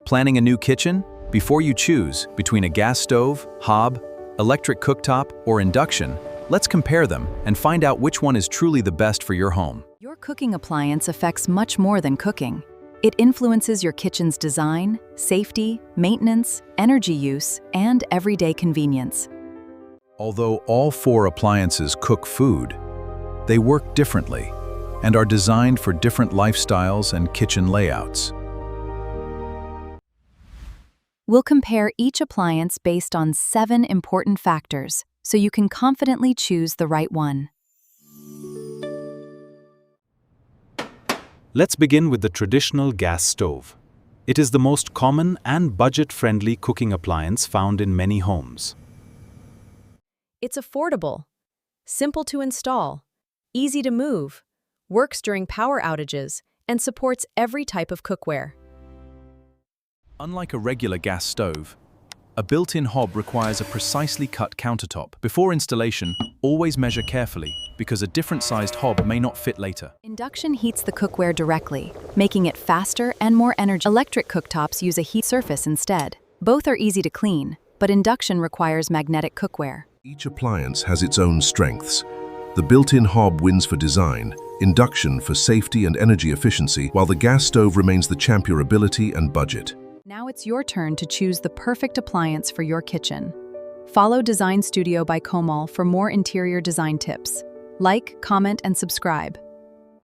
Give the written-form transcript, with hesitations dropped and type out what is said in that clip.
Planning a new kitchen? Before you choose between a gas stove, hob, electric cooktop, or induction, let's compare them and find out which one is truly the best for your home. Your cooking appliance affects much more than cooking. It influences your kitchen's design, safety, maintenance, energy use, and everyday convenience. Although all 4 appliances cook food, they work differently and are designed for different lifestyles and kitchen layouts. We'll compare each appliance based on 7 important factors, so you can confidently choose the right one. Let's begin with the traditional gas stove. It is the most common and budget-friendly cooking appliance found in many homes. It's affordable, simple to install, easy to move, works during power outages, and supports every type of cookware. Unlike a regular gas stove, a built-in hob requires a precisely cut countertop. Before installation, always measure carefully, because a different-sized hob may not fit later. Induction heats the cookware directly, making it faster and more energy. Electric cooktops use a heat surface instead. Both are easy to clean, but induction requires magnetic cookware. Each appliance has its own strengths. The built-in hob wins for design, induction for safety and energy efficiency, while the gas stove remains the champion for ability and budget. Now it's your turn to choose the perfect appliance for your kitchen. Follow Design Studio by Komal for more interior design tips. Like, comment, and subscribe.